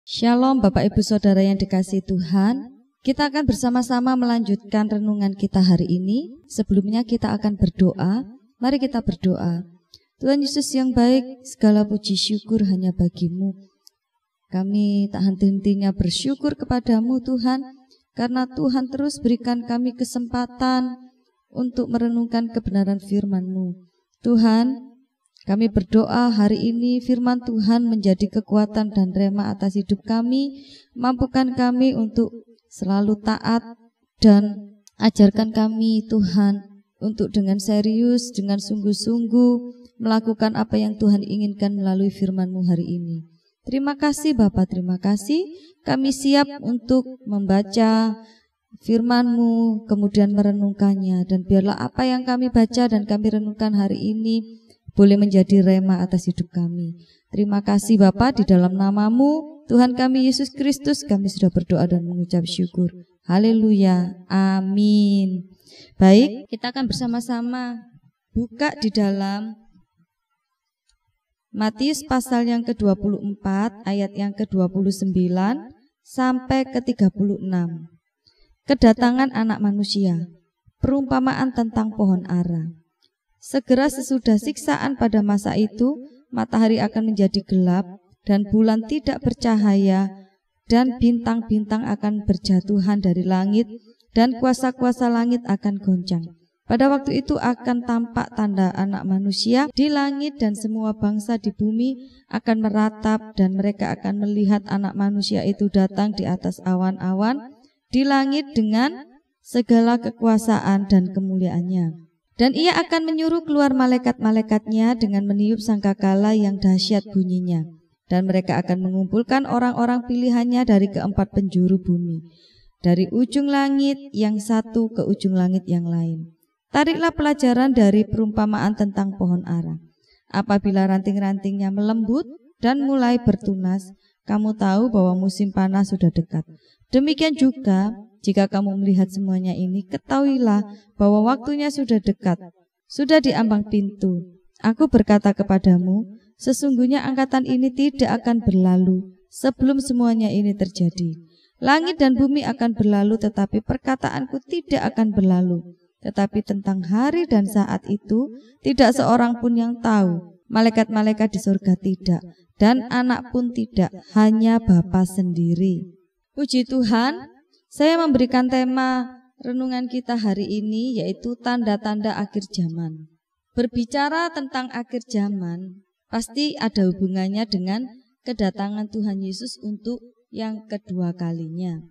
Shalom Bapak Ibu Saudara yang dikasihi Tuhan. Kita akan bersama-sama melanjutkan renungan kita hari ini. Sebelumnya kita akan berdoa. Mari kita berdoa. Tuhan Yesus yang baik, segala puji syukur hanya bagi-Mu. Kami tak henti-hentinya bersyukur kepadamu Tuhan, karena Tuhan terus berikan kami kesempatan untuk merenungkan kebenaran firman-Mu. Tuhan, kami berdoa hari ini firman Tuhan menjadi kekuatan dan rema atas hidup kami. Mampukan kami untuk selalu taat dan ajarkan kami Tuhan untuk dengan serius, dengan sungguh-sungguh melakukan apa yang Tuhan inginkan melalui firman-Mu hari ini. Terima kasih Bapa, terima kasih. Kami siap untuk membaca firman-Mu, kemudian merenungkannya. Dan biarlah apa yang kami baca dan kami renungkan hari ini boleh menjadi rema atas hidup kami. Terima kasih Bapa, di dalam nama-Mu Tuhan kami Yesus Kristus kami sudah berdoa dan mengucap syukur. Haleluya, amin. Baik, kita akan bersama-sama buka di dalam Matius pasal yang ke-24 ayat yang ke-29 sampai ke-36. Kedatangan anak manusia, perumpamaan tentang pohon ara. Segera sesudah siksaan pada masa itu, matahari akan menjadi gelap dan bulan tidak bercahaya dan bintang-bintang akan berjatuhan dari langit dan kuasa-kuasa langit akan goncang. Pada waktu itu akan tampak tanda anak manusia di langit dan semua bangsa di bumi akan meratap dan mereka akan melihat anak manusia itu datang di atas awan-awan di langit dengan segala kekuasaan dan kemuliaannya. Dan ia akan menyuruh keluar malaikat-malaikatnya dengan meniup sangkakala yang dahsyat bunyinya. Dan mereka akan mengumpulkan orang-orang pilihannya dari keempat penjuru bumi, dari ujung langit yang satu ke ujung langit yang lain. Tariklah pelajaran dari perumpamaan tentang pohon ara. Apabila ranting-rantingnya melembut dan mulai bertunas, kamu tahu bahwa musim panas sudah dekat. Demikian juga, jika kamu melihat semuanya ini, ketahuilah bahwa waktunya sudah dekat, sudah di ambang pintu. Aku berkata kepadamu, sesungguhnya angkatan ini tidak akan berlalu sebelum semuanya ini terjadi. Langit dan bumi akan berlalu, tetapi perkataanku tidak akan berlalu. Tetapi tentang hari dan saat itu, tidak seorang pun yang tahu. Malaikat-malaikat di surga tidak, dan anak pun tidak, hanya Bapa sendiri. Puji Tuhan. Saya memberikan tema renungan kita hari ini yaitu tanda-tanda akhir zaman. Berbicara tentang akhir zaman pasti ada hubungannya dengan kedatangan Tuhan Yesus untuk yang kedua kalinya.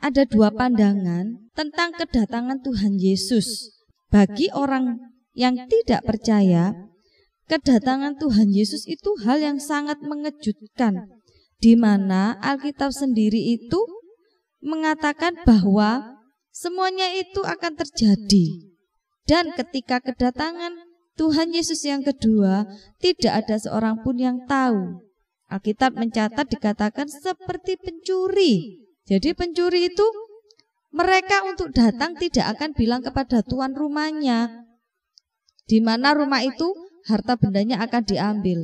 Ada dua pandangan tentang kedatangan Tuhan Yesus. Bagi orang yang tidak percaya, kedatangan Tuhan Yesus itu hal yang sangat mengejutkan, di mana Alkitab sendiri itu mengatakan bahwa semuanya itu akan terjadi. Dan ketika kedatangan Tuhan Yesus yang kedua, tidak ada seorang pun yang tahu. Alkitab mencatat dikatakan seperti pencuri. Jadi pencuri itu mereka untuk datang tidak akan bilang kepada tuan rumahnya di mana rumah itu harta bendanya akan diambil.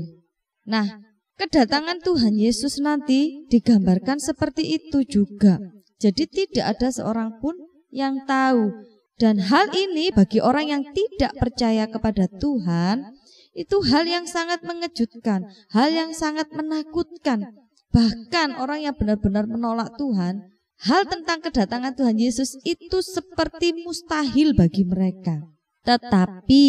Nah, kedatangan Tuhan Yesus nanti digambarkan seperti itu juga. Jadi tidak ada seorang pun yang tahu. Dan hal ini bagi orang yang tidak percaya kepada Tuhan, itu hal yang sangat mengejutkan, hal yang sangat menakutkan. Bahkan orang yang benar-benar menolak Tuhan, hal tentang kedatangan Tuhan Yesus itu seperti mustahil bagi mereka. Tetapi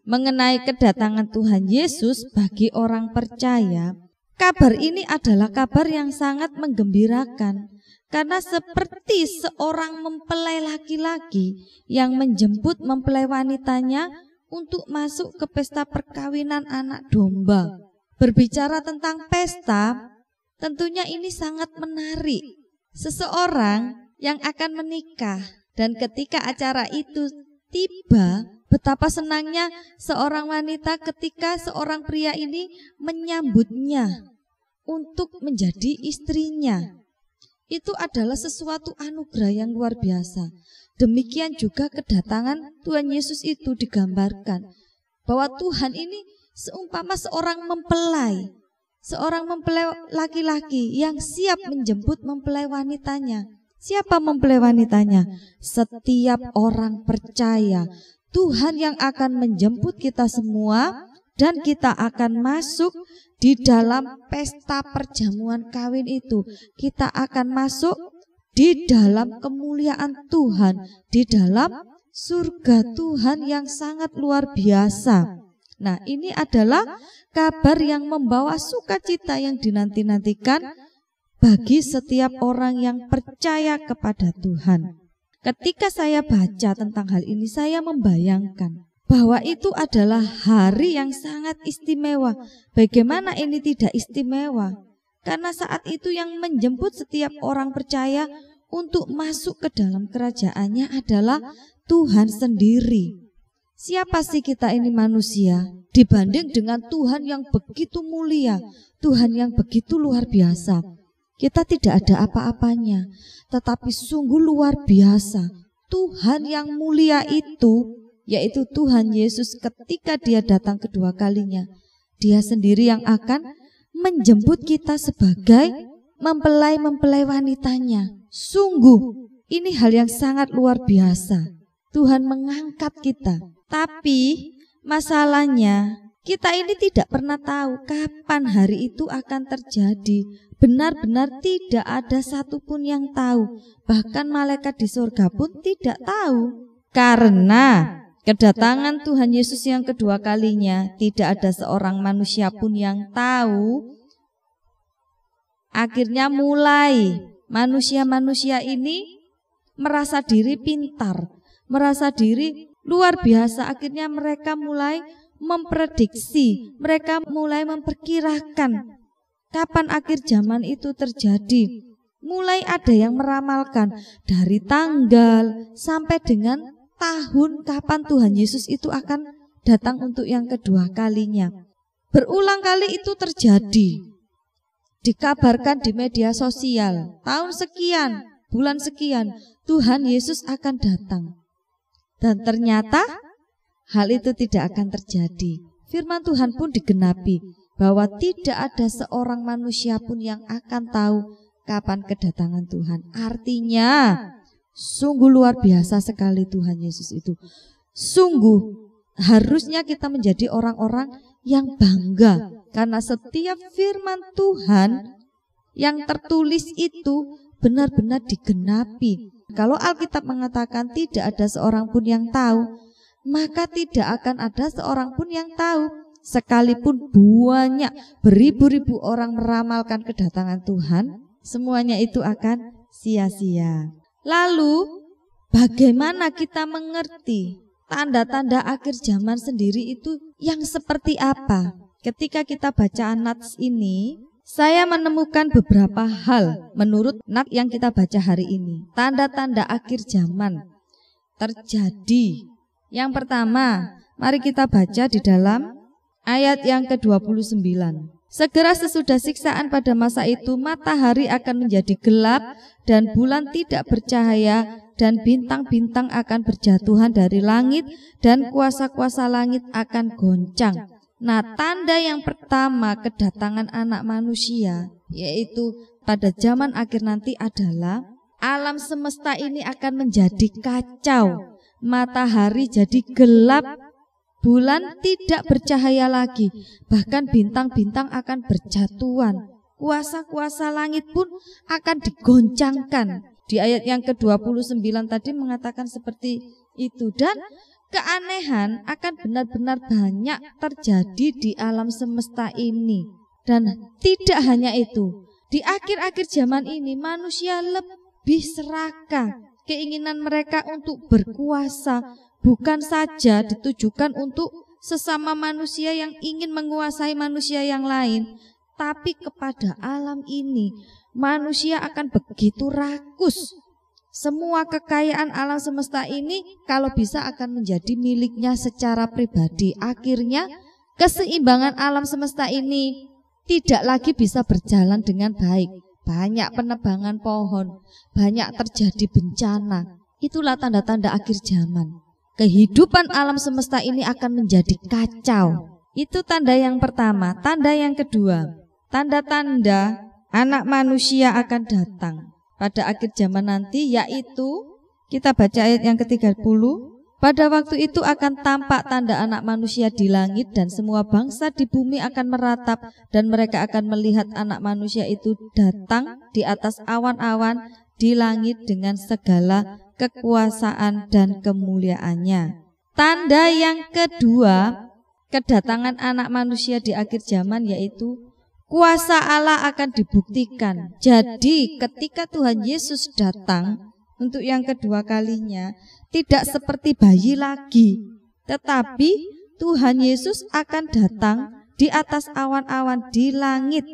mengenai kedatangan Tuhan Yesus bagi orang percaya, kabar ini adalah kabar yang sangat menggembirakan. Karena seperti seorang mempelai laki-laki yang menjemput mempelai wanitanya untuk masuk ke pesta perkawinan anak domba. Berbicara tentang pesta, tentunya ini sangat menarik. Seseorang yang akan menikah dan ketika acara itu tiba, betapa senangnya seorang wanita ketika seorang pria ini menyambutnya untuk menjadi istrinya. Itu adalah sesuatu anugerah yang luar biasa. Demikian juga kedatangan Tuhan Yesus itu digambarkan bahwa Tuhan ini seumpama seorang mempelai, seorang mempelai laki-laki yang siap menjemput mempelai wanitanya. Siapa mempelai wanitanya? Setiap orang percaya. Tuhan yang akan menjemput kita semua dan kita akan masuk di dalam pesta perjamuan kawin itu. Kita akan masuk di dalam kemuliaan Tuhan, di dalam surga Tuhan yang sangat luar biasa. Nah, ini adalah kabar yang membawa sukacita yang dinanti-nantikan bagi setiap orang yang percaya kepada Tuhan. Ketika saya baca tentang hal ini, saya membayangkan bahwa itu adalah hari yang sangat istimewa. Bagaimana ini tidak istimewa? Karena saat itu yang menjemput setiap orang percaya untuk masuk ke dalam kerajaannya adalah Tuhan sendiri. Siapa sih kita ini manusia dibanding dengan Tuhan yang begitu mulia, Tuhan yang begitu luar biasa. Kita tidak ada apa-apanya, tetapi sungguh luar biasa. Tuhan yang mulia itu, yaitu Tuhan Yesus, ketika dia datang kedua kalinya, dia sendiri yang akan menjemput kita sebagai mempelai-mempelai wanitanya. Sungguh, ini hal yang sangat luar biasa. Tuhan mengangkat kita. Tapi masalahnya, kita ini tidak pernah tahu kapan hari itu akan terjadi. Benar-benar tidak ada satupun yang tahu. Bahkan malaikat di surga pun tidak tahu. Karena kedatangan Tuhan Yesus yang kedua kalinya, tidak ada seorang manusia pun yang tahu. Akhirnya mulai manusia-manusia ini merasa diri pintar, merasa diri luar biasa. Akhirnya mereka mulai memprediksi, mereka mulai memperkirakan kapan akhir zaman itu terjadi. Mulai ada yang meramalkan dari tanggal sampai dengan tahun kapan Tuhan Yesus itu akan datang untuk yang kedua kalinya. Berulang kali itu terjadi. Dikabarkan di media sosial, tahun sekian, bulan sekian, Tuhan Yesus akan datang. Dan ternyata hal itu tidak akan terjadi. Firman Tuhan pun digenapi, bahwa tidak ada seorang manusia pun yang akan tahu kapan kedatangan Tuhan. Artinya sungguh luar biasa sekali Tuhan Yesus itu. Sungguh harusnya kita menjadi orang-orang yang bangga, karena setiap firman Tuhan yang tertulis itu benar-benar digenapi. Kalau Alkitab mengatakan tidak ada seorang pun yang tahu, maka tidak akan ada seorang pun yang tahu. Sekalipun banyak beribu-ribu orang meramalkan kedatangan Tuhan, semuanya itu akan sia-sia. Lalu bagaimana kita mengerti tanda-tanda akhir zaman sendiri itu yang seperti apa? Ketika kita baca Nats ini, saya menemukan beberapa hal menurut Nats yang kita baca hari ini. Tanda-tanda akhir zaman terjadi. Yang pertama, mari kita baca di dalam ayat yang ke-29. Segera sesudah siksaan pada masa itu, matahari akan menjadi gelap dan bulan tidak bercahaya, dan bintang-bintang akan berjatuhan dari langit, dan kuasa-kuasa langit akan goncang. Nah, tanda yang pertama kedatangan anak manusia, yaitu pada zaman akhir nanti adalah alam semesta ini akan menjadi kacau. Matahari jadi gelap, bulan tidak bercahaya lagi, bahkan bintang-bintang akan berjatuhan. Kuasa-kuasa langit pun akan digoncangkan. Di ayat yang ke-29 tadi mengatakan seperti itu. Dan keanehan akan benar-benar banyak terjadi di alam semesta ini. Dan tidak hanya itu, di akhir-akhir zaman ini manusia lebih serakah. Keinginan mereka untuk berkuasa bukan saja ditujukan untuk sesama manusia yang ingin menguasai manusia yang lain, tapi kepada alam ini. Manusia akan begitu rakus. Semua kekayaan alam semesta ini kalau bisa akan menjadi miliknya secara pribadi. Akhirnya keseimbangan alam semesta ini tidak lagi bisa berjalan dengan baik. Banyak penebangan pohon, banyak terjadi bencana. Itulah tanda-tanda akhir zaman. Kehidupan alam semesta ini akan menjadi kacau. Itu tanda yang pertama. Tanda yang kedua, tanda-tanda anak manusia akan datang pada akhir zaman nanti, yaitu kita baca ayat yang ke-30. Pada waktu itu akan tampak tanda anak manusia di langit, dan semua bangsa di bumi akan meratap, dan mereka akan melihat anak manusia itu datang di atas awan-awan di langit dengan segala kekuasaan dan kemuliaannya. Tanda yang kedua kedatangan anak manusia di akhir zaman, yaitu kuasa Allah akan dibuktikan. Jadi ketika Tuhan Yesus datang untuk yang kedua kalinya, tidak seperti bayi lagi, tetapi Tuhan Yesus akan datang di atas awan-awan di langit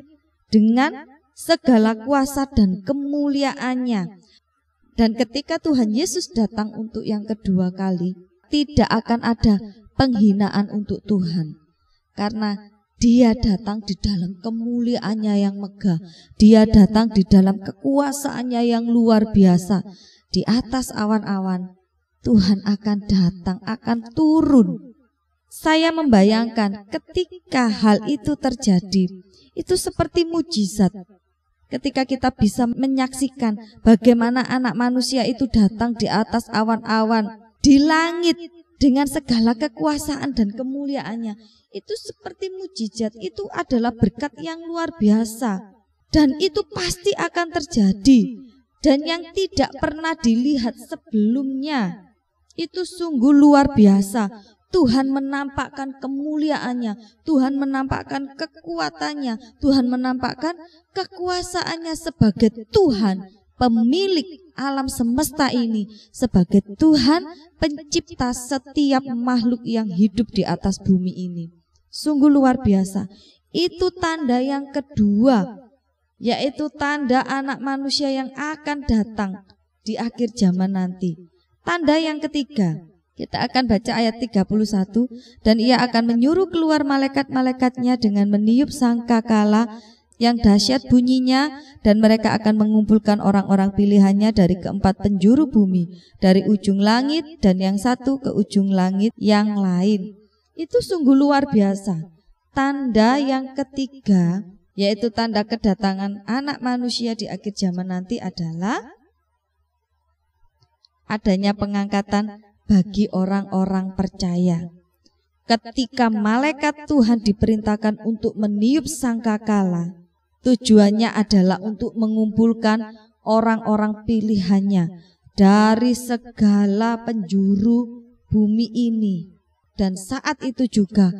dengan segala kuasa dan kemuliaannya. Dan ketika Tuhan Yesus datang untuk yang kedua kali, tidak akan ada penghinaan untuk Tuhan, karena Dia datang di dalam kemuliaannya yang megah. Dia datang di dalam kekuasaannya yang luar biasa. Di atas awan-awan Tuhan akan datang, akan turun. Saya membayangkan ketika hal itu terjadi, itu seperti mujizat. Ketika kita bisa menyaksikan bagaimana anak manusia itu datang di atas awan-awan di langit dengan segala kekuasaan dan kemuliaannya, itu seperti mujizat. Itu adalah berkat yang luar biasa, dan itu pasti akan terjadi, dan yang tidak pernah dilihat sebelumnya. Itu sungguh luar biasa. Tuhan menampakkan kemuliaannya, Tuhan menampakkan kekuatannya, Tuhan menampakkan kekuasaannya sebagai Tuhan pemilik alam semesta ini, sebagai Tuhan pencipta setiap makhluk yang hidup di atas bumi ini. Sungguh luar biasa. Itu tanda yang kedua, yaitu tanda anak manusia yang akan datang di akhir zaman nanti. Tanda yang ketiga, kita akan baca ayat 31. Dan Ia akan menyuruh keluar malaikat-malaikatnya dengan meniup sangkakala yang dahsyat bunyinya, dan mereka akan mengumpulkan orang-orang pilihannya dari keempat penjuru bumi, dari ujung langit dan yang satu ke ujung langit yang lain. Itu sungguh luar biasa. Tanda yang ketiga, yaitu tanda kedatangan anak manusia di akhir zaman nanti, adalah adanya pengangkatan bagi orang-orang percaya. Ketika malaikat Tuhan diperintahkan untuk meniup sangkakala, tujuannya adalah untuk mengumpulkan orang-orang pilihannya dari segala penjuru bumi ini. Dan saat itu juga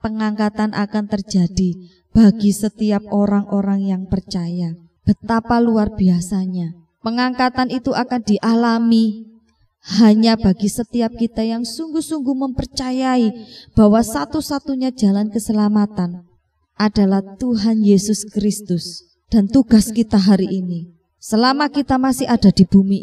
pengangkatan akan terjadi bagi setiap orang-orang yang percaya. Betapa luar biasanya. Pengangkatan itu akan dialami hanya bagi setiap kita yang sungguh-sungguh mempercayai bahwa satu-satunya jalan keselamatan adalah Tuhan Yesus Kristus. Dan tugas kita hari ini, selama kita masih ada di bumi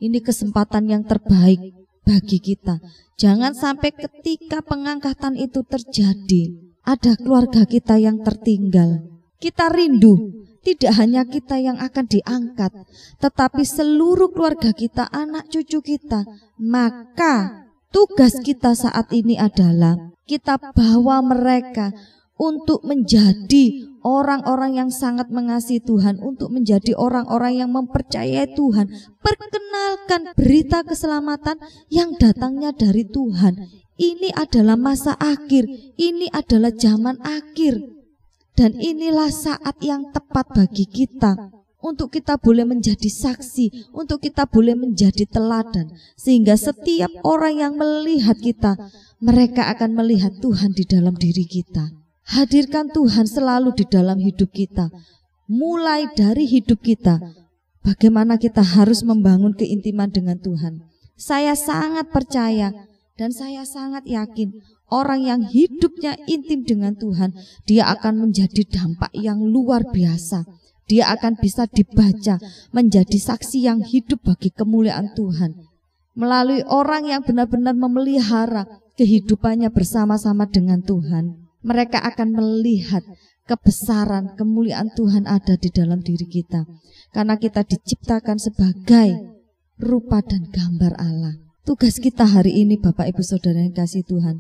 ini kesempatan yang terbaik bagi kita. Jangan sampai ketika pengangkatan itu terjadi, ada keluarga kita yang tertinggal. Kita rindu, tidak hanya kita yang akan diangkat, tetapi seluruh keluarga kita, anak cucu kita. Maka tugas kita saat ini adalah kita bawa mereka untuk menjadi orang-orang yang sangat mengasihi Tuhan, untuk menjadi orang-orang yang mempercayai Tuhan. Perkenalkan berita keselamatan yang datangnya dari Tuhan. Ini adalah masa akhir, ini adalah zaman akhir. Dan inilah saat yang tepat bagi kita untuk kita boleh menjadi saksi, untuk kita boleh menjadi teladan, sehingga setiap orang yang melihat kita, mereka akan melihat Tuhan di dalam diri kita. Hadirkan Tuhan selalu di dalam hidup kita. Mulai dari hidup kita, bagaimana kita harus membangun keintiman dengan Tuhan. Saya sangat percaya dan saya sangat yakin, orang yang hidupnya intim dengan Tuhan, dia akan menjadi dampak yang luar biasa. Dia akan bisa dibaca menjadi saksi yang hidup bagi kemuliaan Tuhan. Melalui orang yang benar-benar memelihara kehidupannya bersama-sama dengan Tuhan, mereka akan melihat kebesaran kemuliaan Tuhan ada di dalam diri kita. Karena kita diciptakan sebagai rupa dan gambar Allah. Tugas kita hari ini, Bapak Ibu Saudara yang kasih Tuhan,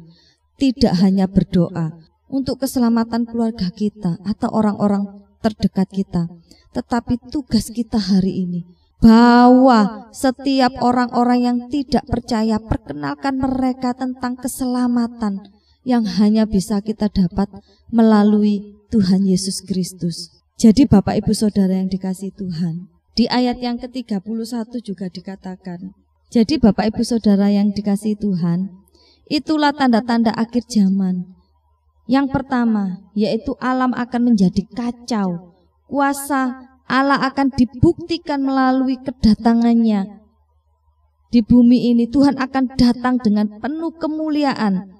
tidak hanya berdoa, untuk keselamatan keluarga kita atau orang-orang terdekat kita. Tetapi tugas kita hari ini, bahwa setiap orang-orang yang tidak percaya, perkenalkan mereka tentang keselamatan yang hanya bisa kita dapat melalui Tuhan Yesus Kristus. Jadi Bapak Ibu Saudara yang dikasihi Tuhan, di ayat yang ke-31 juga dikatakan, jadi Bapak Ibu Saudara yang dikasihi Tuhan, itulah tanda-tanda akhir zaman. Yang pertama, yaitu alam akan menjadi kacau. Kuasa Allah akan dibuktikan melalui kedatangannya. Di bumi ini Tuhan akan datang dengan penuh kemuliaan,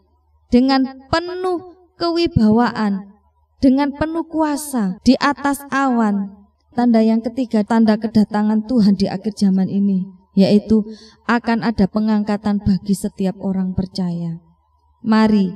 dengan penuh kewibawaan, dengan penuh kuasa di atas awan. Tanda yang ketiga, tanda kedatangan Tuhan di akhir zaman ini, yaitu akan ada pengangkatan bagi setiap orang percaya. Mari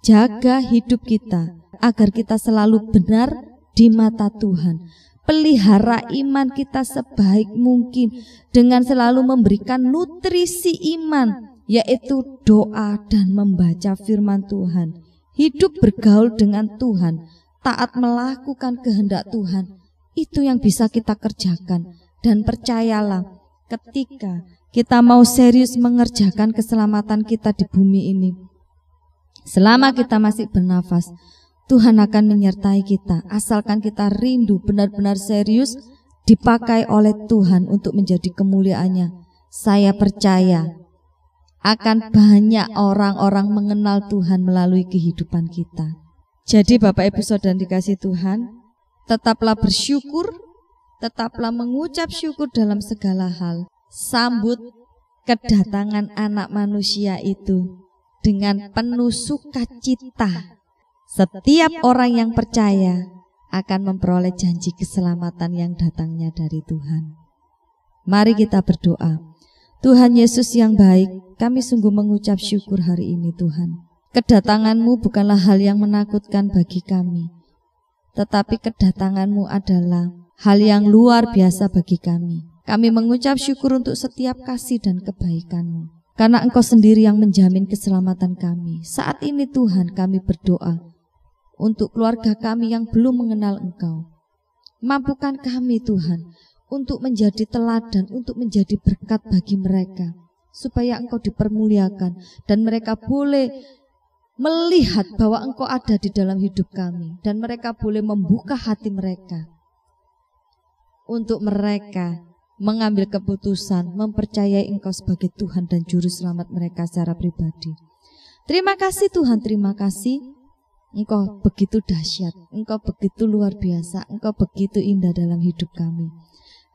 jaga hidup kita agar kita selalu benar di mata Tuhan. Pelihara iman kita sebaik mungkin dengan selalu memberikan nutrisi iman, yaitu doa dan membaca firman Tuhan. Hidup bergaul dengan Tuhan, taat melakukan kehendak Tuhan. Itu yang bisa kita kerjakan. Dan percayalah, ketika kita mau serius mengerjakan keselamatan kita di bumi ini, selama kita masih bernafas, Tuhan akan menyertai kita, asalkan kita rindu benar-benar serius dipakai oleh Tuhan untuk menjadi kemuliaannya. Saya percaya akan banyak orang-orang mengenal Tuhan melalui kehidupan kita. Jadi Bapak Ibu Saudara dikasihi Tuhan, tetaplah bersyukur, tetaplah mengucap syukur dalam segala hal. Sambut kedatangan Anak Manusia itu dengan penuh sukacita. Setiap orang yang percaya akan memperoleh janji keselamatan yang datangnya dari Tuhan. Mari kita berdoa. Tuhan Yesus yang baik, kami sungguh mengucap syukur hari ini Tuhan. Kedatangan-Mu bukanlah hal yang menakutkan bagi kami, tetapi kedatangan-Mu adalah hal yang luar biasa bagi kami. Kami mengucap syukur untuk setiap kasih dan kebaikan-Mu, karena Engkau sendiri yang menjamin keselamatan kami. Saat ini Tuhan, kami berdoa untuk keluarga kami yang belum mengenal Engkau. Mampukan kami Tuhan untuk menjadi teladan, untuk menjadi berkat bagi mereka, supaya Engkau dipermuliakan dan mereka boleh melihat bahwa Engkau ada di dalam hidup kami, dan mereka boleh membuka hati mereka untuk mereka mengambil keputusan mempercayai Engkau sebagai Tuhan dan Juru Selamat mereka secara pribadi. Terima kasih Tuhan, terima kasih. Engkau begitu dahsyat, Engkau begitu luar biasa, Engkau begitu indah dalam hidup kami.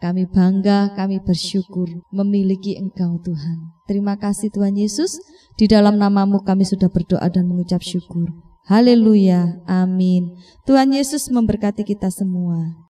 Kami bangga, kami bersyukur memiliki Engkau Tuhan. Terima kasih Tuhan Yesus, di dalam nama-Mu kami sudah berdoa dan mengucap syukur. Haleluya, amin. Tuhan Yesus memberkati kita semua.